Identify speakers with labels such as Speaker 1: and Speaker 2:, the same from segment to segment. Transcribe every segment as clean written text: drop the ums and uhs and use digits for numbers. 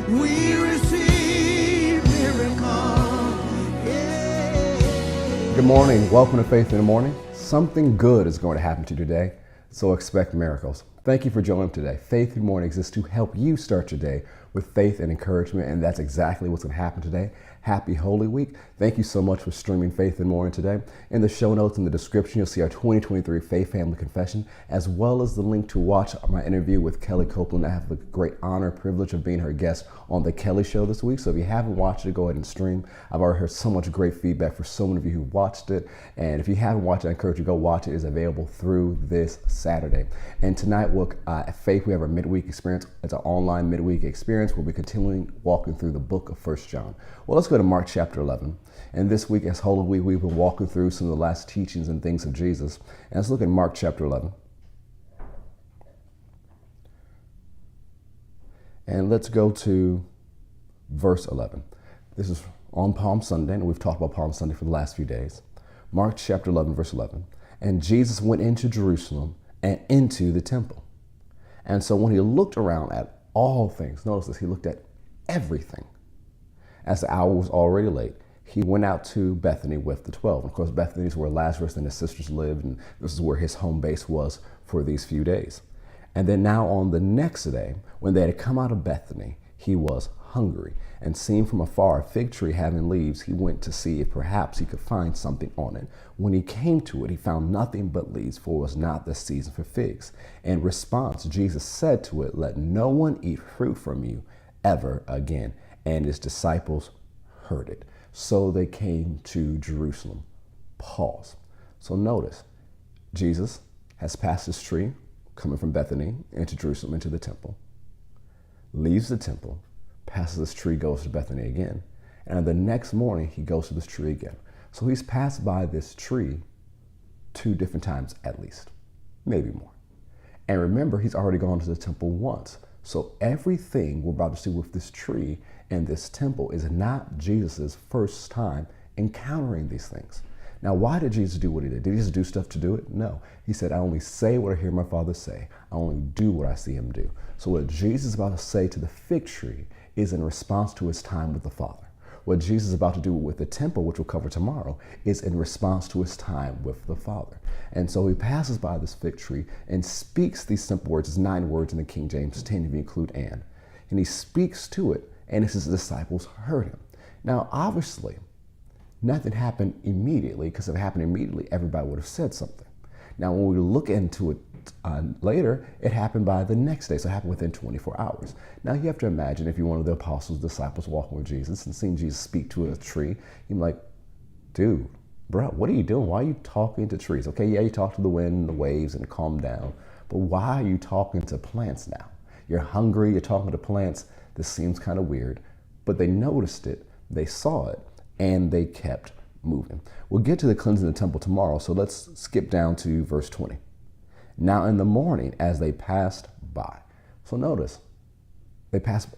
Speaker 1: We receive miracle. Yeah.
Speaker 2: Good morning. Welcome to Faith in the Morning. Something good is going to happen to you today, so expect miracles. Thank you for joining today. Faith in the Morning exists to help you start your day with faith and encouragement, and that's exactly what's going to happen today. Happy Holy Week. Thank you so much for streaming Faith in the Morning today. In the show notes in the description, you'll see our 2023 Faith Family Confession, as well as the link to watch my interview with Kelly Copeland. I have the great honor, privilege of being her guest on The Kelly Show this week. So if you haven't watched it, go ahead and stream. I've already heard so much great feedback for so many of you who watched it. And if you haven't watched it, I encourage you to go watch it. It's available through this Saturday. And tonight, at Faith, we have our midweek experience. It's an online midweek experience. We'll be continuing walking through the book of 1 John. Well, let's go to Mark chapter 11. And this week, as Holy Week, we've been walking through some of the last teachings and things of Jesus. And let's look at Mark chapter 11. And let's go to verse 11. This is on Palm Sunday, and we've talked about Palm Sunday for the last few days. Mark chapter 11, verse 11. And Jesus went into Jerusalem and into the temple. And so when he looked around at all things, notice this, he looked at everything. As the hour was already late, he went out to Bethany with the 12. And of course, Bethany is where Lazarus and his sisters lived, and this is where his home base was for these few days. And then now on the next day, when they had come out of Bethany, he was hungry. And seeing from afar a fig tree having leaves, he went to see if perhaps he could find something on it. When he came to it, he found nothing but leaves, for it was not the season for figs. In response, Jesus said to it, "Let no one eat fruit from you ever again." And his disciples heard it. So they came to Jerusalem. Pause. So notice, Jesus has passed this tree, coming from Bethany into Jerusalem, into the temple, leaves the temple, passes this tree, goes to Bethany again. And the next morning, he goes to this tree again. So he's passed by this tree 2 different times at least, maybe more. And remember, he's already gone to the temple once. So everything we're about to see with this tree and this temple is not Jesus's first time encountering these things. Now, why did Jesus do what he did? Did he just do stuff to do it? No. He said, "I only say what I hear my Father say. I only do what I see him do." So what Jesus is about to say to the fig tree is in response to his time with the Father. What Jesus is about to do with the temple, which we'll cover tomorrow, is in response to his time with the Father. And so he passes by this fig tree and speaks these simple words. It's 9 words in the King James, 10 if you include "and." And he speaks to it, and his disciples heard him. Now, obviously, nothing happened immediately, because if it happened immediately, everybody would have said something. Now, when we look into it later, it happened by the next day, so it happened within 24 hours. Now, you have to imagine if you're one of the apostles, disciples walking with Jesus and seeing Jesus speak to a tree, you're like, "Dude, bro, what are you doing? Why are you talking to trees? Okay, yeah, you talk to the wind and the waves and calm down, but why are you talking to plants now? You're hungry, you're talking to plants. This seems kind of weird." But they noticed it, they saw it, and they kept moving. We'll get to the cleansing of the temple tomorrow, so let's skip down to verse 20. Now in the morning, as they passed by. So notice, they passed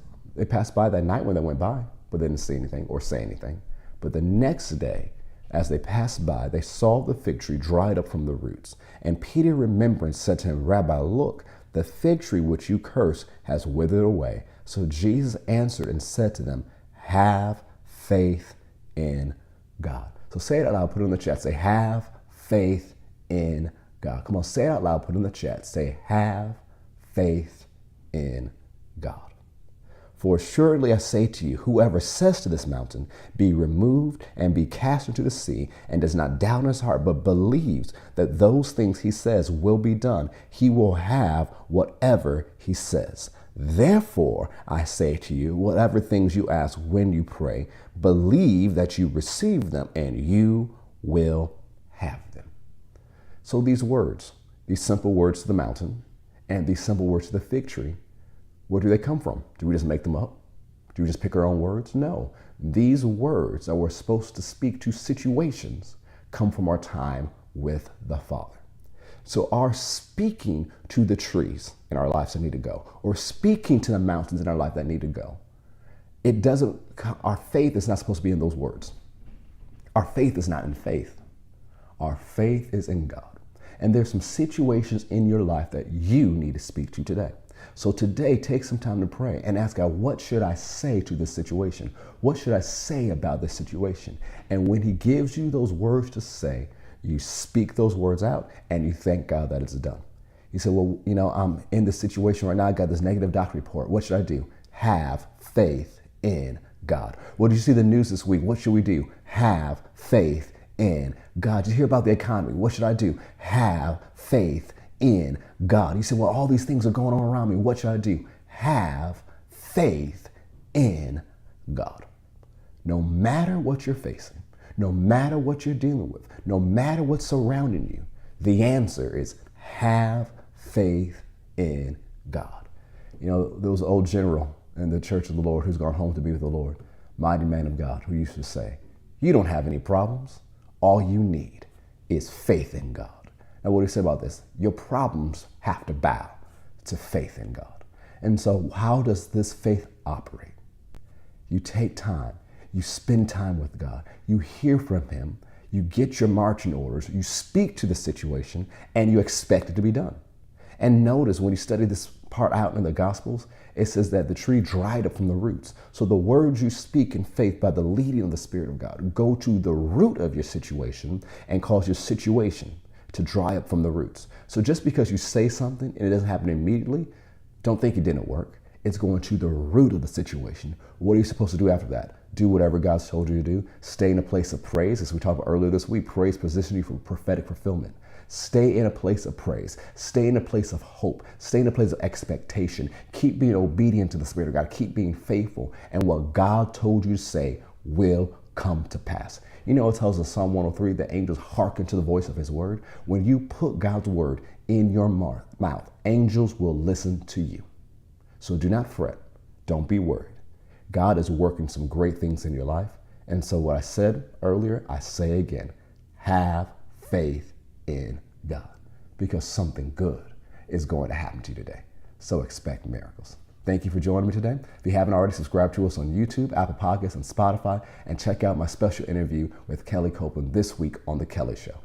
Speaker 2: by that night when they went by, but they didn't see anything or say anything. But the next day, as they passed by, they saw the fig tree dried up from the roots. And Peter, remembering, said to him, "Rabbi, look, the fig tree which you curse has withered away." So Jesus answered and said to them, "Have faith in God." So say it out loud, put it in the chat. Say, "Have faith in God." Come on, say it out loud, put it in the chat. Say, "Have faith in God." "For assuredly I say to you, whoever says to this mountain, 'Be removed and be cast into the sea,' and does not doubt in his heart, but believes that those things he says will be done, he will have whatever he says. Therefore, I say to you, whatever things you ask when you pray, believe that you receive them and you will have them." So these words, these simple words to the mountain and these simple words to the fig tree, where do they come from? Do we just make them up? Do we just pick our own words? No. These words that we're supposed to speak to situations come from our time with the Father. So our speaking to the trees in our lives that need to go, or speaking to the mountains in our life that need to go, our faith is not supposed to be in those words. Our faith is not in faith. Our faith is in God. And there's some situations in your life that you need to speak to today. So today, take some time to pray and ask God, what should I say to this situation? What should I say about this situation? And when he gives you those words to say, you speak those words out and you thank God that it's done. You say, well, I'm in this situation right now. I got this negative doctor report. What should I do? Have faith in God. Well, did you see the news this week? What should we do? Have faith in God. Did you hear about the economy? What should I do? Have faith in God. You say, well, all these things are going on around me. What should I do? Have faith in God. No matter what you're facing, no matter what you're dealing with, no matter what's surrounding you, the answer is have faith in God. There was an old general in the Church of the Lord who's gone home to be with the Lord, mighty man of God, who used to say, you don't have any problems. All you need is faith in God. Now, what do you say about this? Your problems have to bow to faith in God. And so how does this faith operate? You take time, you spend time with God, you hear from him, you get your marching orders, you speak to the situation, and you expect it to be done. And notice when you study this part out in the Gospels, it says that the tree dried up from the roots. So the words you speak in faith by the leading of the Spirit of God go to the root of your situation and cause your situation to dry up from the roots. So just because you say something and it doesn't happen immediately, don't think it didn't work. It's going to the root of the situation. What are you supposed to do after that? Do whatever God's told you to do. Stay in a place of praise. As we talked about earlier this week, praise positions you for prophetic fulfillment. Stay in a place of praise. Stay in a place of hope. Stay in a place of expectation. Keep being obedient to the Spirit of God. Keep being faithful. And what God told you to say will come to pass. It tells us Psalm 103 that angels hearken to the voice of his word. When you put God's word in your mouth, angels will listen to you. So do not fret. Don't be worried. God is working some great things in your life. And so what I said earlier, I say again, have faith in God, because something good is going to happen to you today. So expect miracles. Thank you for joining me today. If you haven't already, subscribe to us on YouTube, Apple Podcasts, and Spotify, and check out my special interview with Kelly Copeland this week on The Kelly Show.